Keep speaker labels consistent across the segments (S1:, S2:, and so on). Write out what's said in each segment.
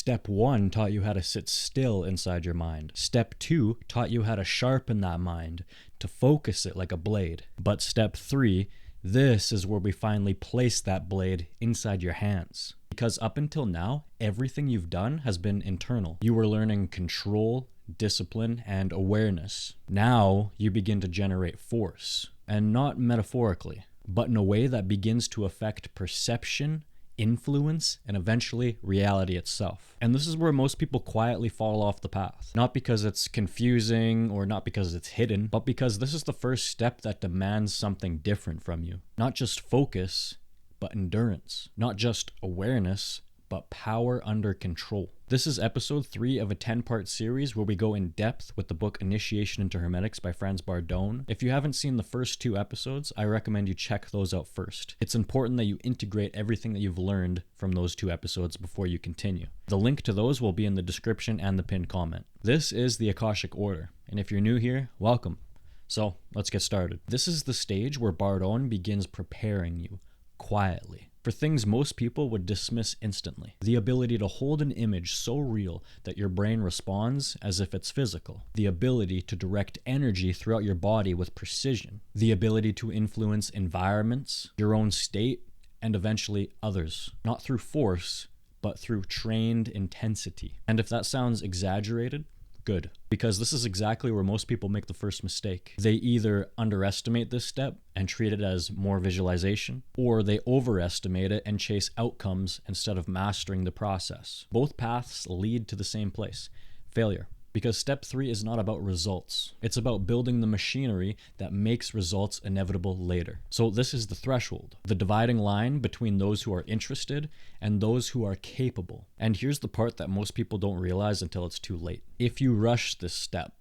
S1: Step 1 taught you how to sit still inside your mind. Step 2 taught you how to sharpen that mind, to focus it like a blade. But step 3, this is where we finally place that blade inside your hands. Because up until now, everything you've done has been internal. You were learning control, discipline, and awareness. Now you begin to generate force, and not metaphorically, but in a way that begins to affect perception, influence, and eventually reality itself. And this is where most people quietly fall off the path. Not because it's confusing or not because it's hidden, but because this is the first step that demands something different from you. Not just focus, but endurance. Not just awareness, but power under control. This is episode 3 of a 10-part series where we go in depth with the book Initiation into Hermetics by Franz Bardon. If you haven't seen the first 2 episodes, I recommend you check those out first. It's important that you integrate everything that you've learned from those 2 episodes before you continue. The link to those will be in the description and the pinned comment. This is the Akashic order, and if you're new here, welcome. So, let's get started. This is the stage where Bardon begins preparing you, quietly, for things most people would dismiss instantly. The ability to hold an image so real that your brain responds as if it's physical. The ability to direct energy throughout your body with precision. The ability to influence environments, your own state, and eventually others. Not through force, but through trained intensity. And if that sounds exaggerated, good. Because this is exactly where most people make the first mistake. They either underestimate this step and treat it as more visualization, or they overestimate it and chase outcomes instead of mastering the process. Both paths lead to the same place: failure. Because step 3 is not about results. It's about building the machinery that makes results inevitable later. So this is the threshold, the dividing line between those who are interested and those who are capable. And here's the part that most people don't realize until it's too late. If you rush this step,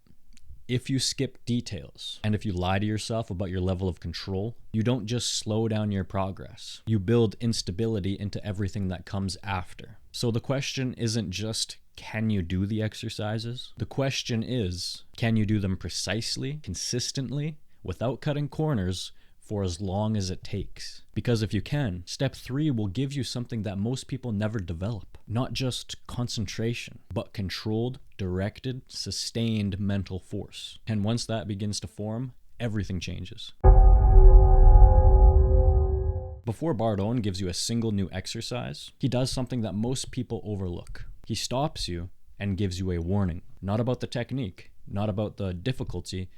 S1: if you skip details, and if you lie to yourself about your level of control, you don't just slow down your progress. You build instability into everything that comes after. So the question isn't just, can you do the exercises? The question is, can you do them precisely, consistently, without cutting corners, for as long as it takes? Because if you can, step 3 will give you something that most people never develop. Not just concentration, but controlled, directed, sustained mental force. And once that begins to form, everything changes. Before Bardon gives you a single new exercise, he does something that most people overlook. He stops you and gives you a warning. Not about the technique, not about the difficulty,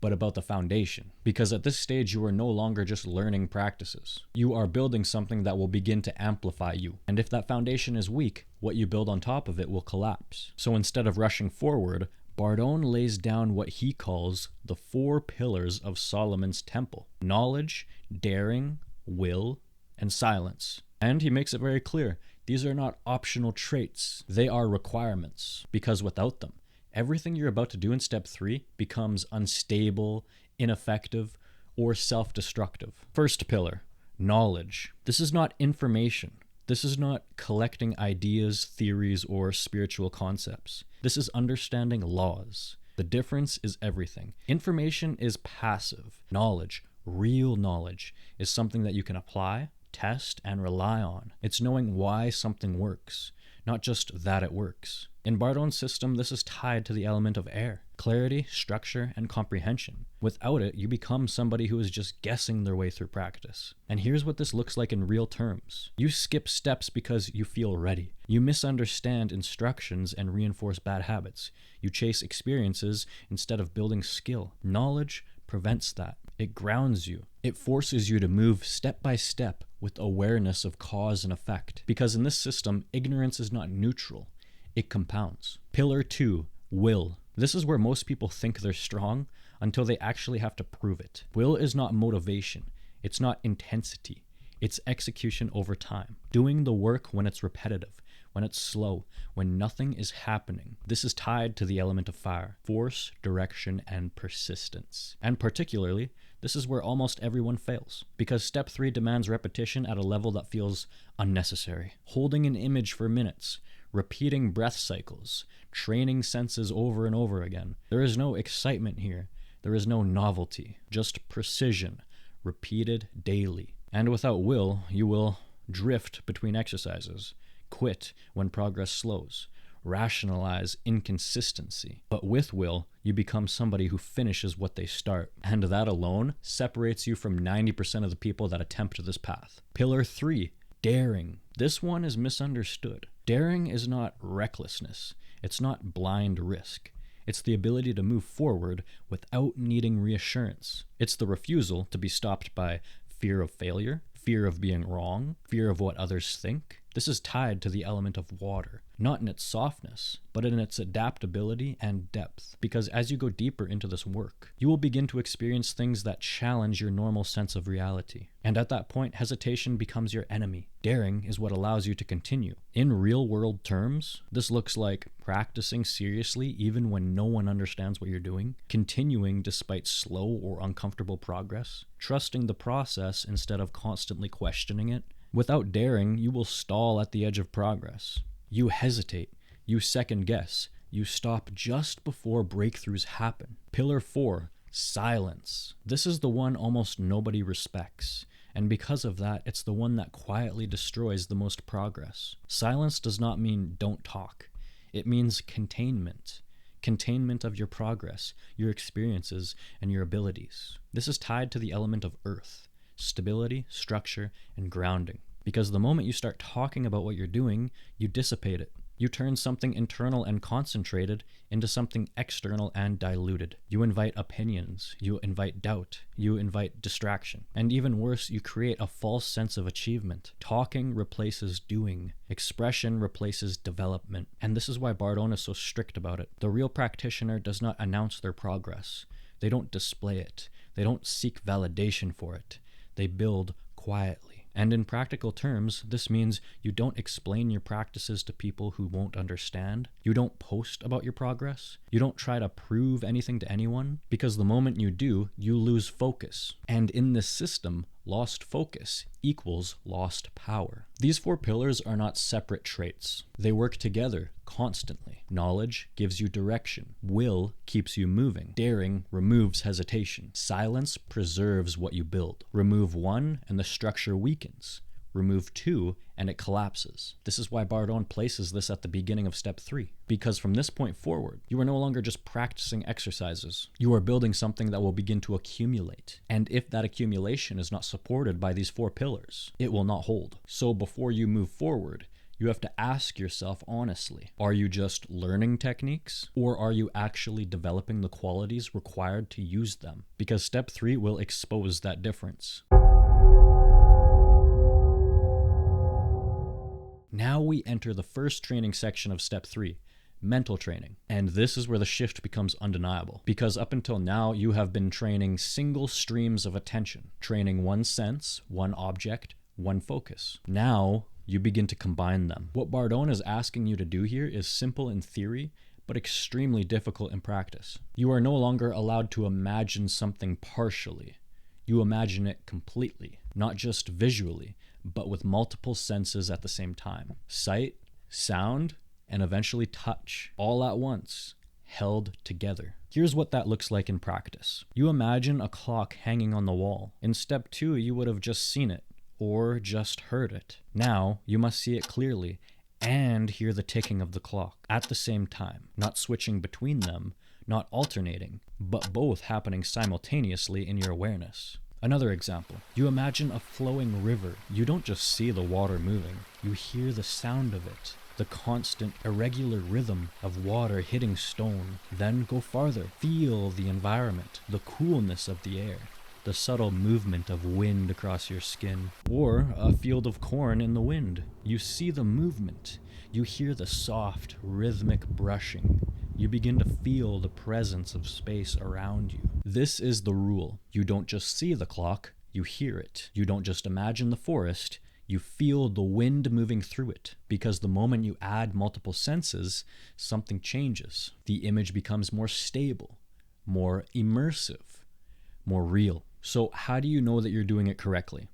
S1: but about the foundation. Because at this stage, you are no longer just learning practices. You are building something that will begin to amplify you. And if that foundation is weak, what you build on top of it will collapse. So instead of rushing forward, Bardon lays down what he calls the 4 pillars of Solomon's temple: knowledge, daring, will, and silence. And he makes it very clear, these are not optional traits, they are requirements. Because without them, everything you're about to do in step 3 becomes unstable, ineffective, or self-destructive. First pillar, knowledge. This is not information. This is not collecting ideas, theories, or spiritual concepts. This is understanding laws. The difference is everything. Information is passive. Knowledge, real knowledge, is something that you can apply, test, and rely on. It's knowing why something works, not just that it works. In Bardon's system, this is tied to the element of air: clarity, structure, and comprehension. Without it, you become somebody who is just guessing their way through practice. And here's what this looks like in real terms. You skip steps because you feel ready. You misunderstand instructions and reinforce bad habits. You chase experiences instead of building skill. Knowledge prevents that. It grounds you. It forces you to move step by step with awareness of cause and effect. Because in this system, ignorance is not neutral. It compounds. Pillar 2, will. This is where most people think they're strong until they actually have to prove it. Will is not motivation. It's not intensity. It's execution over time. Doing the work when it's repetitive, when it's slow, when nothing is happening. This is tied to the element of fire: force, direction, and persistence. And particularly, this is where almost everyone fails, because step 3 demands repetition at a level that feels unnecessary. Holding an image for minutes, repeating breath cycles, training senses over and over again. There is no excitement here. There is no novelty, just precision, repeated daily. And without will, you will drift between exercises, quit when progress slows, rationalize inconsistency. But with will, you become somebody who finishes what they start. And that alone separates you from 90% of the people that attempt this path. Pillar 3, daring. This one is misunderstood. Daring is not recklessness. It's not blind risk. It's the ability to move forward without needing reassurance. It's the refusal to be stopped by fear of failure, fear of being wrong, fear of what others think. This is tied to the element of water, not in its softness, but in its adaptability and depth. Because as you go deeper into this work, you will begin to experience things that challenge your normal sense of reality. And at that point, hesitation becomes your enemy. Daring is what allows you to continue. In real-world terms, this looks like practicing seriously even when no one understands what you're doing, continuing despite slow or uncomfortable progress, trusting the process instead of constantly questioning it. Without daring, you will stall at the edge of progress. You hesitate, you second guess, you stop just before breakthroughs happen. Pillar 4, silence. This is the one almost nobody respects, and because of that, it's the one that quietly destroys the most progress. Silence does not mean don't talk. It means containment. Containment of your progress, your experiences, and your abilities. This is tied to the element of earth. Stability, structure, and grounding. Because the moment you start talking about what you're doing, you dissipate it. You turn something internal and concentrated into something external and diluted. You invite opinions, you invite doubt, you invite distraction. And even worse, you create a false sense of achievement. Talking replaces doing. Expression replaces development. And this is why Bardon is so strict about it. The real practitioner does not announce their progress. They don't display it. They don't seek validation for it. They build quietly. And in practical terms, this means you don't explain your practices to people who won't understand. You don't post about your progress. You don't try to prove anything to anyone, because the moment you do, you lose focus. And in this system, lost focus equals lost power. These 4 pillars are not separate traits. They work together constantly. Knowledge gives you direction. Will keeps you moving. Daring removes hesitation. Silence preserves what you build. Remove one and the structure weakens. Remove 2 and it collapses. This is why Bardon places this at the beginning of step 3. Because from this point forward, you are no longer just practicing exercises. You are building something that will begin to accumulate. And if that accumulation is not supported by these 4 pillars, it will not hold. So before you move forward, you have to ask yourself honestly, are you just learning techniques, or are you actually developing the qualities required to use them? Because step 3 will expose that difference. Now we enter the first training section of step 3, mental training. And this is where the shift becomes undeniable, because up until now you have been training single streams of attention, training one sense, one object, one focus. Now you begin to combine them. What Bardon is asking you to do here is simple in theory, but extremely difficult in practice. You are no longer allowed to imagine something partially. You imagine it completely, not just visually, but with multiple senses at the same time. Sight, sound, and eventually touch, all at once, held together. Here's what that looks like in practice. You imagine a clock hanging on the wall. In step 2, you would have just seen it, or just heard it. Now, you must see it clearly and hear the ticking of the clock at the same time, not switching between them, not alternating, but both happening simultaneously in your awareness. Another example, you imagine a flowing river. You don't just see the water moving, you hear the sound of it, the constant, irregular rhythm of water hitting stone. Then go farther, feel the environment, the coolness of the air, the subtle movement of wind across your skin, or a field of corn in the wind. You see the movement, you hear the soft, rhythmic brushing. You begin to feel the presence of space around you. This is the rule. You don't just see the clock, you hear it. You don't just imagine the forest, you feel the wind moving through it. Because the moment you add multiple senses, something changes. The image becomes more stable, more immersive, more real. So how do you know that you're doing it correctly?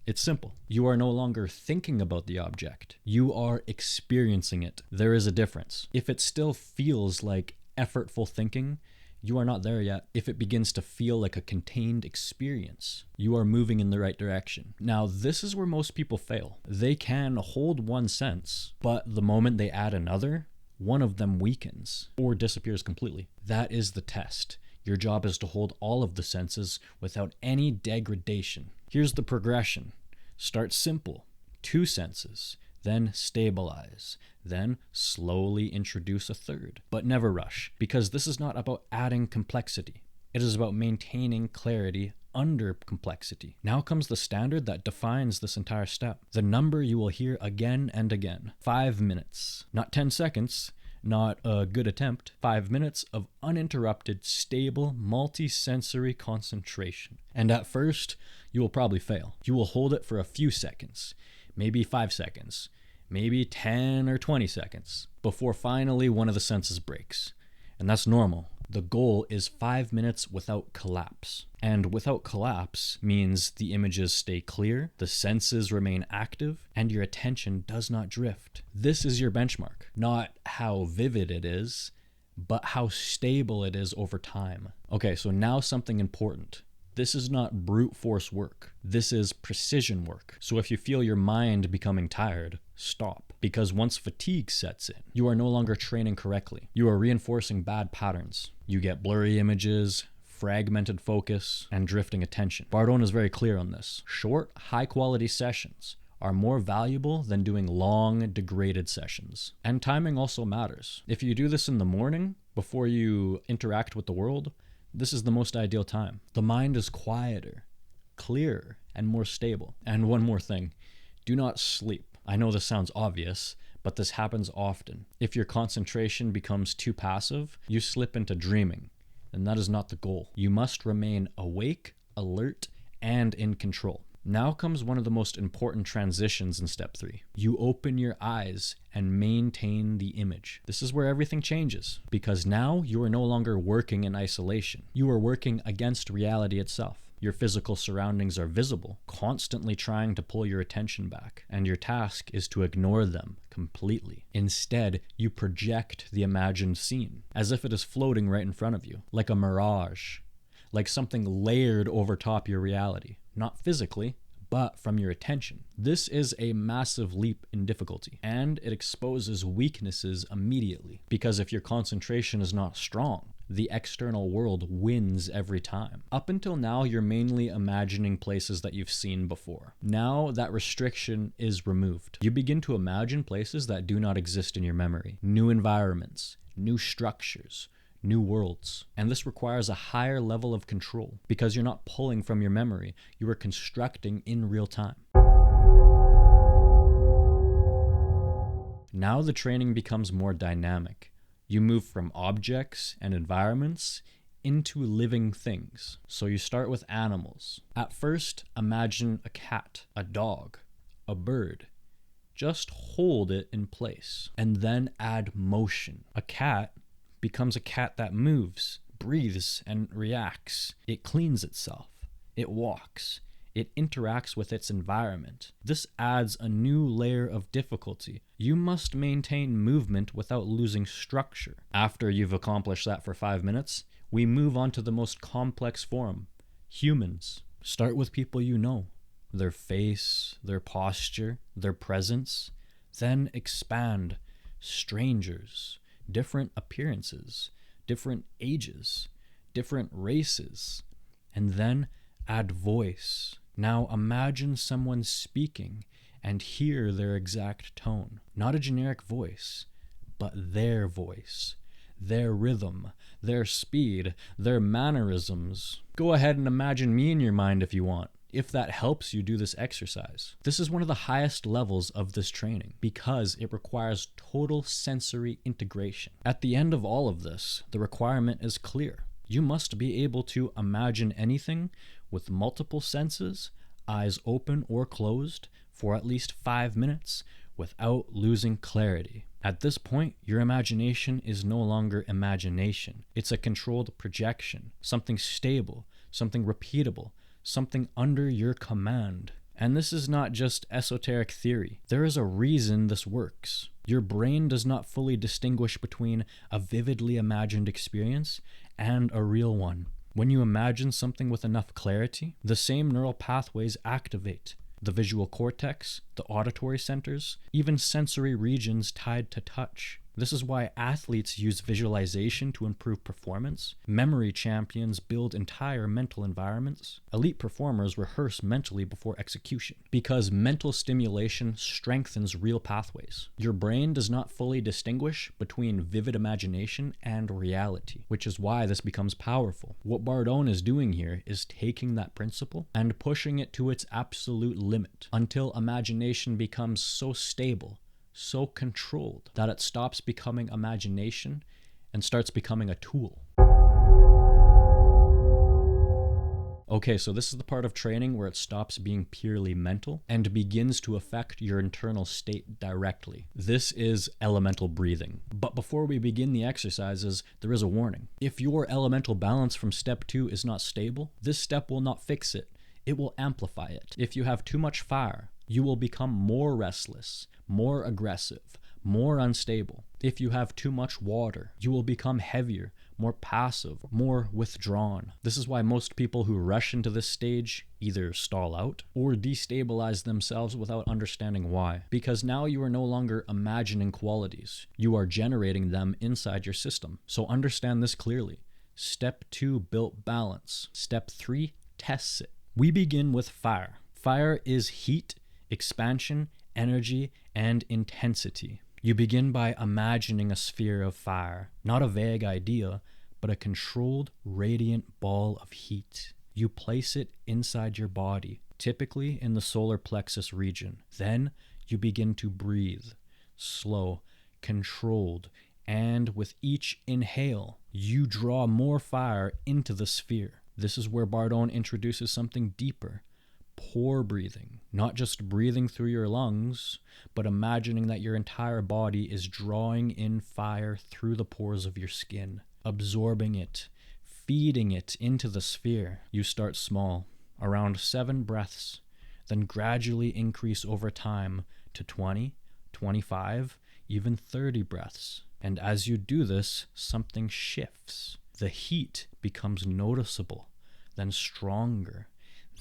S1: It's simple. You are no longer thinking about the object. You are experiencing it. There is a difference. If it still feels like effortful thinking, you are not there yet. If it begins to feel like a contained experience, you are moving in the right direction. Now, this is where most people fail. They can hold one sense, but the moment they add another, one of them weakens or disappears completely. That is the test. Your job is to hold all of the senses without any degradation. Here's the progression. Start simple, 2 senses, then stabilize, then slowly introduce a third. But never rush, because this is not about adding complexity. It is about maintaining clarity under complexity. Now comes the standard that defines this entire step. The number you will hear again and again. 5 minutes. Not 10 seconds, not a good attempt. 5 minutes of uninterrupted, stable, multi-sensory concentration. And at first, you will probably fail. You will hold it for a few seconds, maybe 5 seconds, maybe 10 or 20 seconds, before finally one of the senses breaks. And that's normal. The goal is 5 minutes without collapse. And without collapse means the images stay clear, the senses remain active, and your attention does not drift. This is your benchmark. Not how vivid it is, but how stable it is over time. Okay, so now something important. This is not brute force work. This is precision work. So if you feel your mind becoming tired, stop. Because once fatigue sets in, you are no longer training correctly. You are reinforcing bad patterns. You get blurry images, fragmented focus, and drifting attention. Bardon is very clear on this. Short, high-quality sessions are more valuable than doing long, degraded sessions. And timing also matters. If you do this in the morning, before you interact with the world, this is the most ideal time. The mind is quieter, clearer, and more stable. And one more thing, do not sleep. I know this sounds obvious, but this happens often. If your concentration becomes too passive, you slip into dreaming, and that is not the goal. You must remain awake, alert, and in control. Now comes one of the most important transitions in step 3. You open your eyes and maintain the image. This is where everything changes, because now you are no longer working in isolation. You are working against reality itself. Your physical surroundings are visible, constantly trying to pull your attention back, and your task is to ignore them completely. Instead, you project the imagined scene, as if it is floating right in front of you, like a mirage, like something layered over top your reality. Not physically, but from your attention. This is a massive leap in difficulty, and it exposes weaknesses immediately, because if your concentration is not strong, the external world wins every time. Up until now, you're mainly imagining places that you've seen before. Now that restriction is removed. You begin to imagine places that do not exist in your memory. New environments, new structures, new worlds. And this requires a higher level of control because you're not pulling from your memory, you are constructing in real time. Now the training becomes more dynamic. You move from objects and environments into living things. So you start with animals. At first, imagine a cat, a dog, a bird. Just hold it in place and then add motion. A cat becomes a cat that moves, breathes, and reacts. It cleans itself. It walks. It interacts with its environment. This adds a new layer of difficulty. You must maintain movement without losing structure. After you've accomplished that for 5 minutes, we move on to the most complex form, humans. Start with people you know, their face, their posture, their presence. Then expand, strangers, different appearances, different ages, different races, and then add voice. Now imagine someone speaking and hear their exact tone. Not a generic voice, but their voice, their rhythm, their speed, their mannerisms. Go ahead and imagine me in your mind if you want, if that helps you do this exercise. This is one of the highest levels of this training because it requires total sensory integration. At the end of all of this, the requirement is clear. You must be able to imagine anything with multiple senses, eyes open or closed, for at least 5 minutes without losing clarity. At this point, your imagination is no longer imagination. It's a controlled projection, something stable, something repeatable, something under your command. And this is not just esoteric theory. There is a reason this works. Your brain does not fully distinguish between a vividly imagined experience and a real one. When you imagine something with enough clarity, the same neural pathways activate. The visual cortex, the auditory centers, even sensory regions tied to touch. This is why athletes use visualization to improve performance. Memory champions build entire mental environments. Elite performers rehearse mentally before execution, because mental stimulation strengthens real pathways. Your brain does not fully distinguish between vivid imagination and reality, which is why this becomes powerful. What Bardon is doing here is taking that principle and pushing it to its absolute limit until imagination becomes so stable, so controlled, that it stops becoming imagination and starts becoming a tool. Okay, so this is the part of training where it stops being purely mental and begins to affect your internal state directly. This is elemental breathing. But before we begin the exercises, there is a warning. If your elemental balance from step 2 is not stable, this step will not fix it. It will amplify it. If you have too much fire, you will become more restless, more aggressive, more unstable. If you have too much water, you will become heavier, more passive, more withdrawn. This is why most people who rush into this stage either stall out or destabilize themselves without understanding why. Because now you are no longer imagining qualities. You are generating them inside your system. So understand this clearly. Step 2 built balance. Step 3 tests it. We begin with fire. Fire is heat, expansion, energy, and intensity. You begin by imagining a sphere of fire, not a vague idea, but a controlled, radiant ball of heat. You place it inside your body, typically in the solar plexus region. Then you begin to breathe, slow, controlled, and with each inhale, you draw more fire into the sphere. This is where Bardon introduces something deeper. Pore breathing, not just breathing through your lungs, but imagining that your entire body is drawing in fire through the pores of your skin, absorbing it, feeding it into the sphere. You start small, around 7 breaths, then gradually increase over time to 20, 25, even 30 breaths. And as you do this, something shifts. The heat becomes noticeable, then stronger,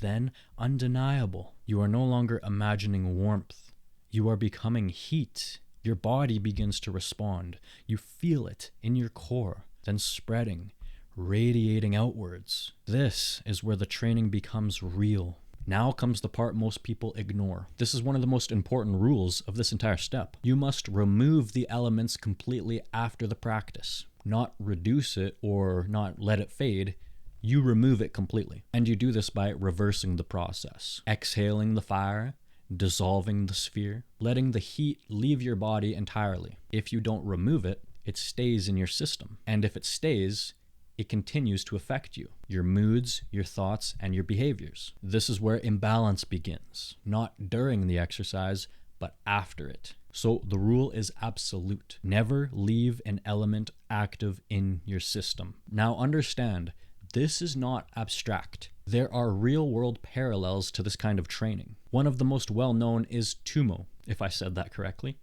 S1: then undeniable. You are no longer imagining warmth. You are becoming heat. Your body begins to respond. You feel it in your core, then spreading, radiating outwards. This is where the training becomes real. Now comes the part most people ignore. This is one of the most important rules of this entire step. You must remove the elements completely after the practice, not reduce it or not let it fade. You remove it completely. And you do this by reversing the process. Exhaling the fire, dissolving the sphere, letting the heat leave your body entirely. If you don't remove it, it stays in your system. And if it stays, it continues to affect you, your moods, your thoughts, and your behaviors. This is where imbalance begins, not during the exercise, but after it. So the rule is absolute. Never leave an element active in your system. Now understand, this is not abstract. There are real-world parallels to this kind of training. One of the most well-known is Tumo, if I said that correctly.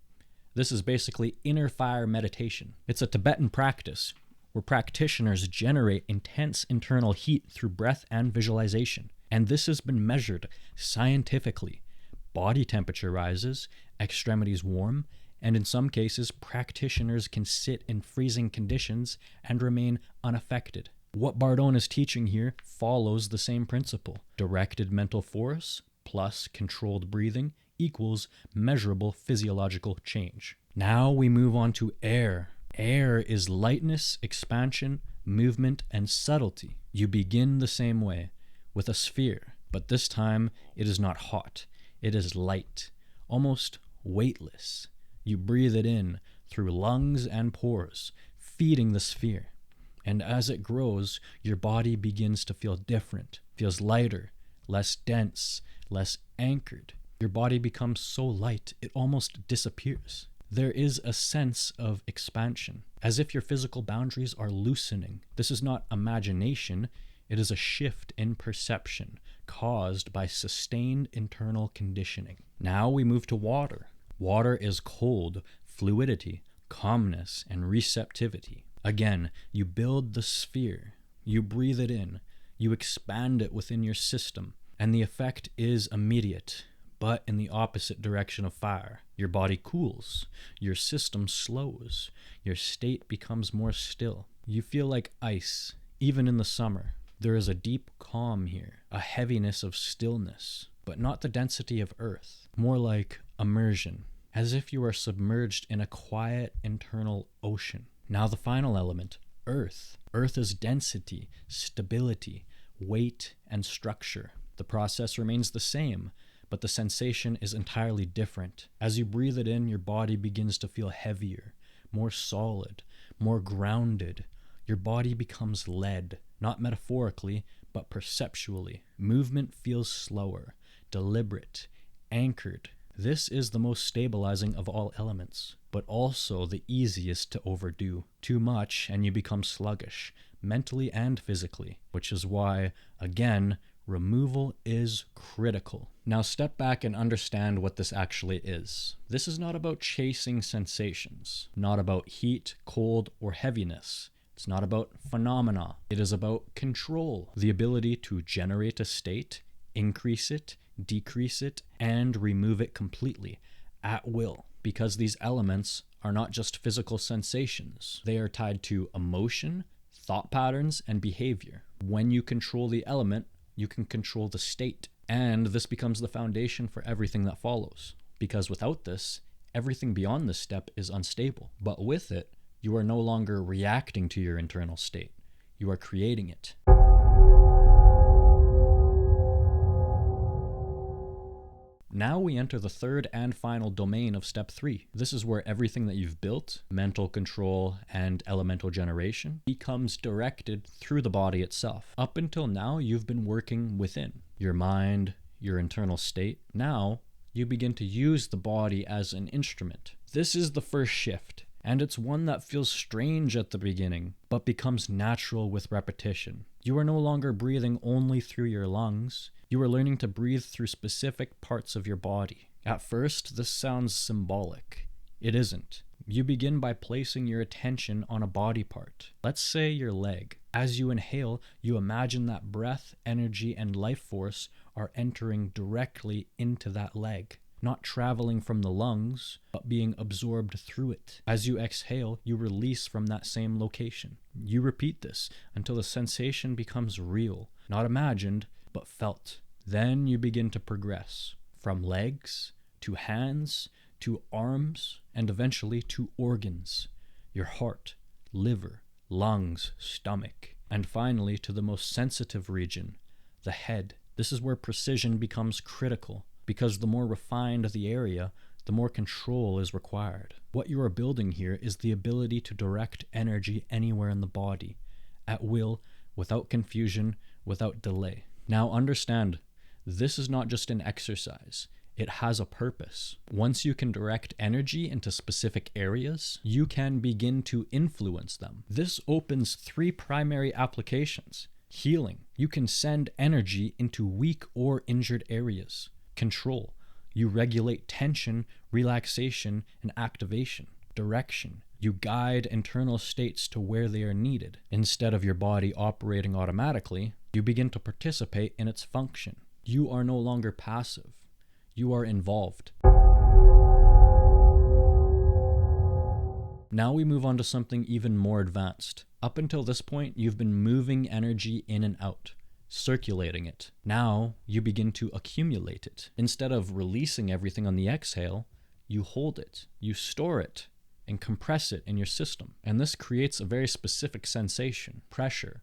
S1: This is basically inner fire meditation. It's a Tibetan practice where practitioners generate intense internal heat through breath and visualization. And this has been measured scientifically. Body temperature rises, extremities warm, and in some cases, practitioners can sit in freezing conditions and remain unaffected. What Bardon is teaching here follows the same principle. Directed mental force plus controlled breathing equals measurable physiological change. Now we move on to air. Air is lightness, expansion, movement, and subtlety. You begin the same way, with a sphere, but this time it is not hot. It is light, almost weightless. You breathe it in through lungs and pores, feeding the sphere. And as it grows, your body begins to feel different, feels lighter, less dense, less anchored. Your body becomes so light, it almost disappears. There is a sense of expansion, as if your physical boundaries are loosening. This is not imagination, it is a shift in perception caused by sustained internal conditioning. Now we move to water. Water is cold, fluidity, calmness, and receptivity. Again, you build the sphere, you breathe it in, you expand it within your system, and the effect is immediate, but in the opposite direction of fire. Your body cools, your system slows, your state becomes more still. You feel like ice, even in the summer. There is a deep calm here, a heaviness of stillness, but not the density of earth, more like immersion, as if you are submerged in a quiet internal ocean. Now the final element, earth. Earth is density, stability, weight, and structure. The process remains the same, but the sensation is entirely different. As you breathe it in, your body begins to feel heavier, more solid, more grounded. Your body becomes lead, not metaphorically, but perceptually. Movement feels slower, deliberate, anchored. This is the most stabilizing of all elements, but also the easiest to overdo. Too much and you become sluggish, mentally and physically, which is why, again, removal is critical. Now step back and understand what this actually is. This is not about chasing sensations, not about heat, cold, or heaviness. It's not about phenomena. It is about control, the ability to generate a state, increase it, decrease it, and remove it completely, at will. Because these elements are not just physical sensations. They are tied to emotion, thought patterns, and behavior. When you control the element, you can control the state. And this becomes the foundation for everything that follows. Because without this, everything beyond this step is unstable. But with it, you are no longer reacting to your internal state. You are creating it. Now we enter the third and final domain of step 3. This is where everything that you've built, mental control and elemental generation, becomes directed through the body itself. Up until now, you've been working within your mind, your internal state. Now, you begin to use the body as an instrument. This is the first shift, and it's one that feels strange at the beginning, but becomes natural with repetition. You are no longer breathing only through your lungs. You are learning to breathe through specific parts of your body. At first, this sounds symbolic. It isn't. You begin by placing your attention on a body part. Let's say your leg. As you inhale, you imagine that breath, energy, and life force are entering directly into that leg, not traveling from the lungs, but being absorbed through it. As you exhale, you release from that same location. You repeat this until the sensation becomes real, not imagined, but felt. Then you begin to progress from legs to hands to arms and eventually to organs, your heart, liver, lungs, stomach, and finally to the most sensitive region, the head. This is where precision becomes critical, because the more refined the area, the more control is required. What you are building here is the ability to direct energy anywhere in the body, at will, without confusion, without delay. Now understand, this is not just an exercise. It has a purpose. Once you can direct energy into specific areas, you can begin to influence them. This opens 3 primary applications. Healing. You can send energy into weak or injured areas. Control. You regulate tension, relaxation, and activation. Direction. You guide internal states to where they are needed. Instead of your body operating automatically, you begin to participate in its function. You are no longer passive. You are involved. Now we move on to something even more advanced. Up until this point, you've been moving energy in and out, circulating it. Now you begin to accumulate it. Instead of releasing everything on the exhale, you hold it, you store it, and compress it in your system. And this creates a very specific sensation, pressure,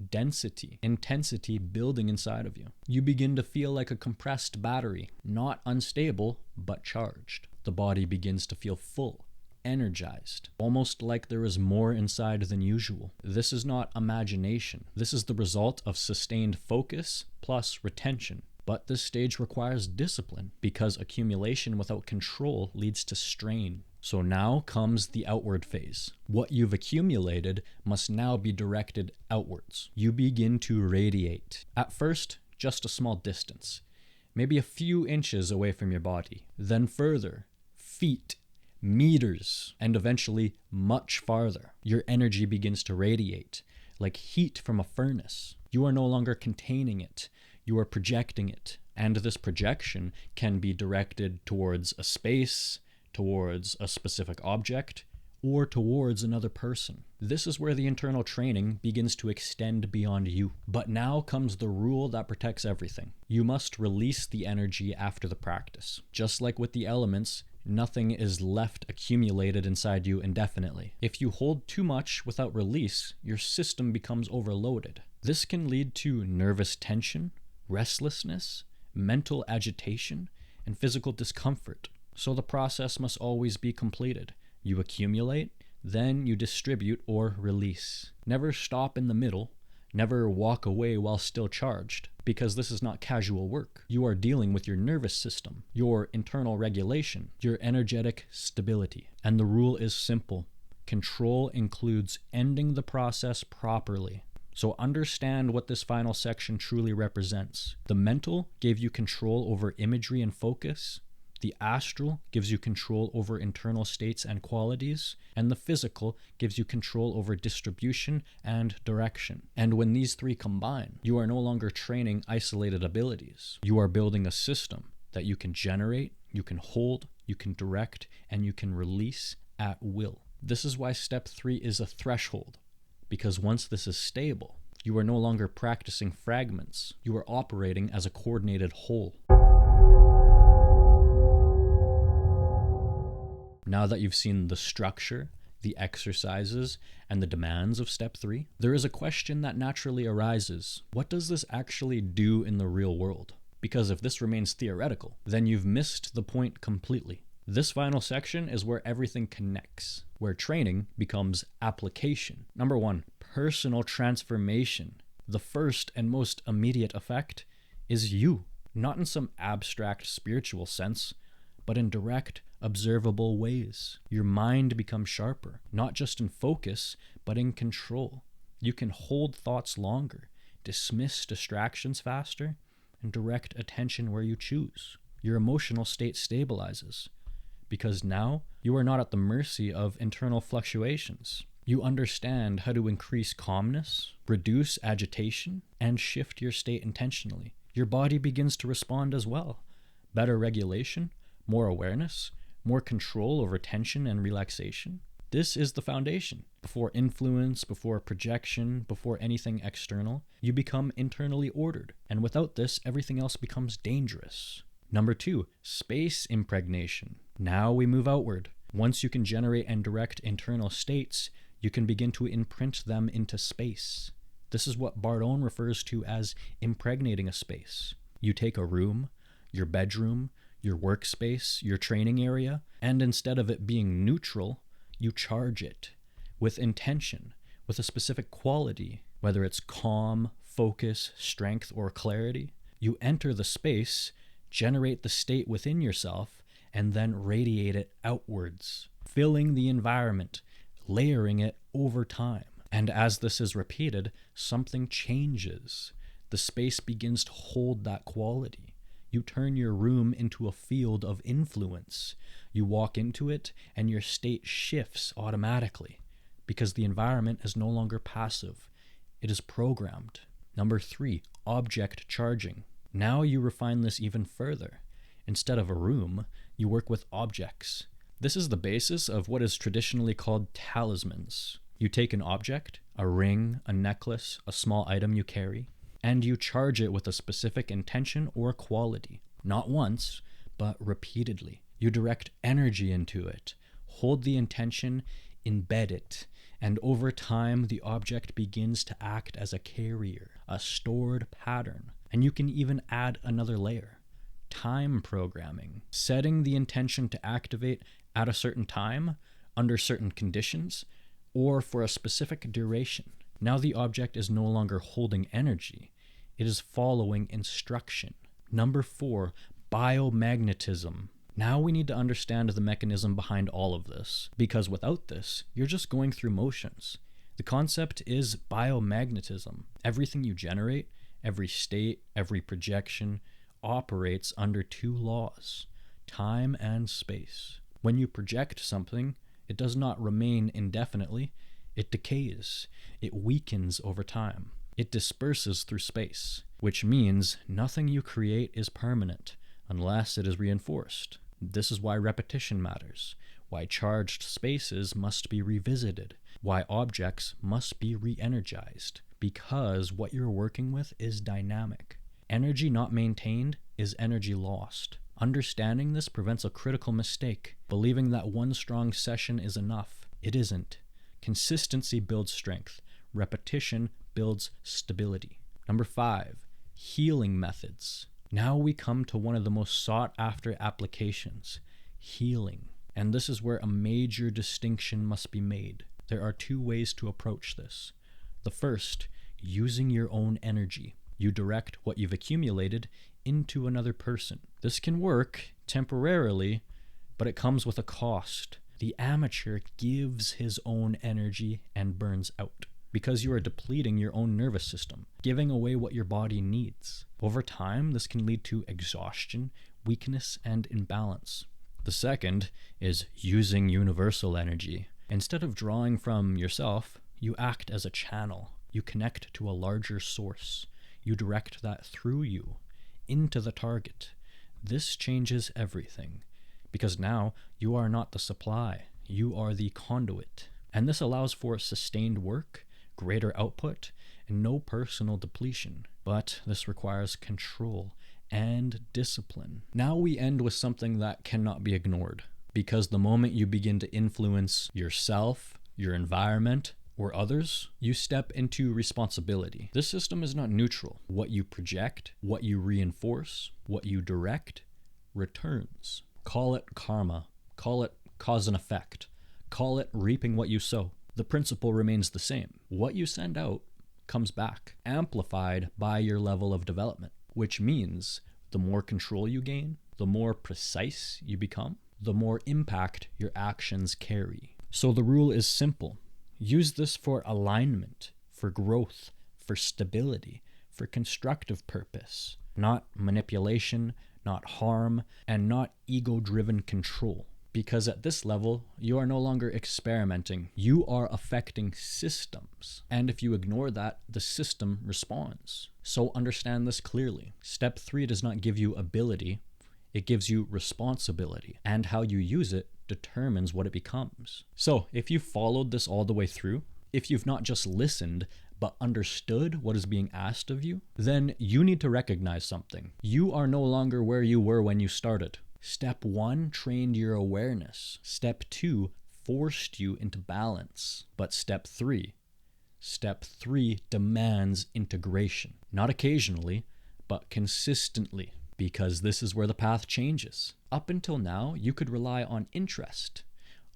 S1: density, intensity building inside of you. You begin to feel like a compressed battery, not unstable, but charged. The body begins to feel full, energized, almost like there is more inside than usual. This is not imagination. This is the result of sustained focus plus retention. But this stage requires discipline, because accumulation without control leads to strain. So now comes the outward phase. What you've accumulated must now be directed outwards. You begin to radiate. At first, just a small distance, maybe a few inches away from your body. Then further, feet, meters, and eventually much farther. Your energy begins to radiate, like heat from a furnace. You are no longer containing it. You are projecting it, And this projection can be directed towards a space, towards a specific object, or towards another person. This is where the internal training begins to extend beyond you. But now comes the rule that protects everything. You must release the energy after the practice. Just like with the elements, nothing is left accumulated inside you indefinitely. If you hold too much without release, your system becomes overloaded. This can lead to nervous tension, restlessness, mental agitation, and physical discomfort. So the process must always be completed. You accumulate, then you distribute or release. Never stop in the middle. Never walk away while still charged, because this is not casual work. You are dealing with your nervous system, your internal regulation, your energetic stability. And the rule is simple. Control includes ending the process properly. So understand what this final section truly represents. The mental gave you control over imagery and focus. The astral gives you control over internal states and qualities, and the physical gives you control over distribution and direction. And when these three combine, you are no longer training isolated abilities. You are building a system that you can generate, you can hold, you can direct, and you can release at will. This is why step 3 is a threshold, because once this is stable, you are no longer practicing fragments. You are operating as a coordinated whole. Now that you've seen the structure, the exercises, and the demands of step 3, there is a question that naturally arises. What does this actually do in the real world? Because if this remains theoretical, then you've missed the point completely. This final section is where everything connects, where training becomes application. Number 1, personal transformation. The first and most immediate effect is you, not in some abstract spiritual sense, but in direct, observable ways. Your mind becomes sharper, not just in focus, but in control. You can hold thoughts longer, dismiss distractions faster, and direct attention where you choose. Your emotional state stabilizes, because now you are not at the mercy of internal fluctuations. You understand how to increase calmness, reduce agitation, and shift your state intentionally. Your body begins to respond as well. Better regulation, more awareness, more control over tension and relaxation. This is the foundation. Before influence, before projection, before anything external, you become internally ordered. And without this, everything else becomes dangerous. Number 2, space impregnation. Now we move outward. Once you can generate and direct internal states, you can begin to imprint them into space. This is what Bardon refers to as impregnating a space. You take a room, your bedroom, your workspace, your training area, and instead of it being neutral, you charge it with intention, with a specific quality, whether it's calm, focus, strength, or clarity. You enter the space, generate the state within yourself, and then radiate it outwards, filling the environment, layering it over time. And as this is repeated, something changes. The space begins to hold that quality. You turn your room into a field of influence. You walk into it, and your state shifts automatically, because the environment is no longer passive. It is programmed. Number 3, object charging. Now you refine this even further. Instead of a room, you work with objects. This is the basis of what is traditionally called talismans. You take an object, a ring, a necklace, a small item you carry, and you charge it with a specific intention or quality. Not once, but repeatedly. You direct energy into it, hold the intention, embed it, and over time the object begins to act as a carrier, a stored pattern. And you can even add another layer. Time programming. Setting the intention to activate at a certain time, under certain conditions, or for a specific duration. Now the object is no longer holding energy, it is following instruction. Number 4, biomagnetism. Now we need to understand the mechanism behind all of this, because without this, you're just going through motions. The concept is biomagnetism. Everything you generate, every state, every projection, operates under 2 laws, time and space. When you project something, it does not remain indefinitely. It decays. It weakens over time. It disperses through space. which means nothing you create is permanent unless it is reinforced. This is why repetition matters, why charged spaces must be revisited, why objects must be re-energized, because what you're working with is dynamic. Energy not maintained is energy lost. Understanding this prevents a critical mistake, believing that one strong session is enough. It isn't. Consistency builds strength. Repetition builds stability. Number 5, healing methods. Now we come to one of the most sought after applications, healing. And this is where a major distinction must be made. There are 2 ways to approach this. The first, using your own energy. You direct what you've accumulated into another person. This can work temporarily, but it comes with a cost. The amateur gives his own energy and burns out because you are depleting your own nervous system, giving away what your body needs. Over time, this can lead to exhaustion, weakness, and imbalance. The second is using universal energy. Instead of drawing from yourself, you act as a channel. You connect to a larger source. You direct that through you into the target. This changes everything because now you are not the supply, you are the conduit. And this allows for sustained work, greater output, and no personal depletion. But this requires control and discipline. Now we end with something that cannot be ignored, because the moment you begin to influence yourself, your environment, or others, you step into responsibility. This system is not neutral. What you project, what you reinforce, what you direct, returns. Call it karma. Call it cause and effect. Call it reaping what you sow. The principle remains the same. What you send out comes back, amplified by your level of development, which means the more control you gain, the more precise you become, the more impact your actions carry. So the rule is simple. Use this for alignment, for growth, for stability, for constructive purpose, not manipulation, not harm, and not ego-driven control. Because at this level, you are no longer experimenting. You are affecting systems. And if you ignore that, the system responds. So understand this clearly. Step 3 does not give you ability. It gives you responsibility. And how you use it determines what it becomes. So if you followed this all the way through, if you've not just listened, but understood what is being asked of you, then you need to recognize something. You are no longer where you were when you started. Step 1 trained your awareness. Step 2 forced you into balance. But step 3 demands integration. Not occasionally, but consistently. Because this is where the path changes. Up until now, you could rely on interest,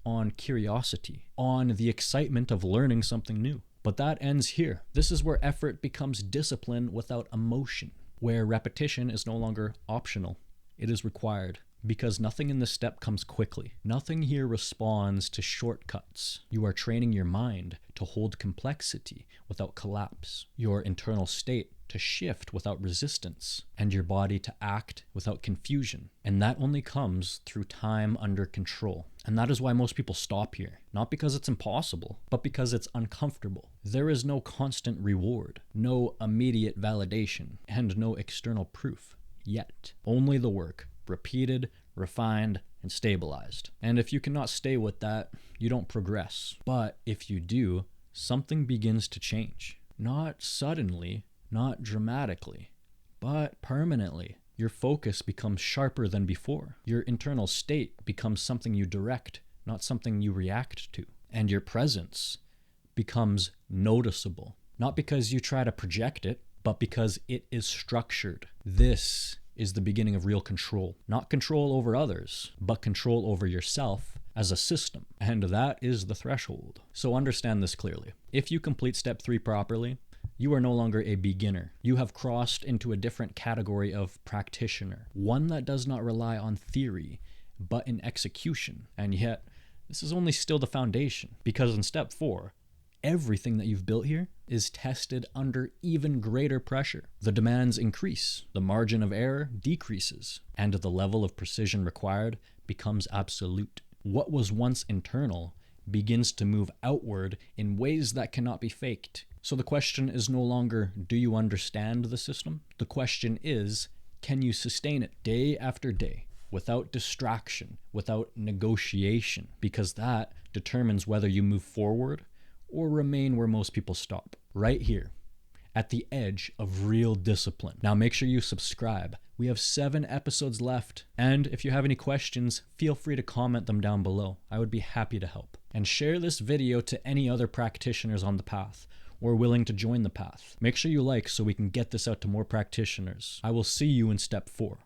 S1: on curiosity, on the excitement of learning something new. But that ends here. This is where effort becomes discipline without emotion, where repetition is no longer optional. It is required. Because nothing in this step comes quickly. Nothing here responds to shortcuts. You are training your mind to hold complexity without collapse, your internal state to shift without resistance, and your body to act without confusion. And that only comes through time under control. And that is why most people stop here. Not because it's impossible, but because it's uncomfortable. There is no constant reward, no immediate validation, and no external proof yet. Only the work. Repeated, refined, and stabilized. And if you cannot stay with that, you don't progress. But if you do, something begins to change. Not suddenly, not dramatically, but permanently. Your focus becomes sharper than before. Your internal state becomes something you direct, not something you react to. And your presence becomes noticeable. Not because you try to project it, but because it is structured. This is the beginning of real control. Not control over others, but control over yourself as a system. And that is the threshold. So understand this clearly. If you complete step 3 properly, you are no longer a beginner. You have crossed into a different category of practitioner, one that does not rely on theory, but in execution. And yet, this is only still the foundation, because in step 4, everything that you've built here is tested under even greater pressure. The demands increase, the margin of error decreases, and the level of precision required becomes absolute. What was once internal begins to move outward in ways that cannot be faked. So the question is no longer, do you understand the system? The question is, can you sustain it day after day without distraction, without negotiation? Because that determines whether you move forward or remain where most people stop, right here, at the edge of real discipline. Now make sure you subscribe. We have 7 episodes left. And if you have any questions, feel free to comment them down below. I would be happy to help. And share this video to any other practitioners on the path or willing to join the path. Make sure you like so we can get this out to more practitioners. I will see you in step 4.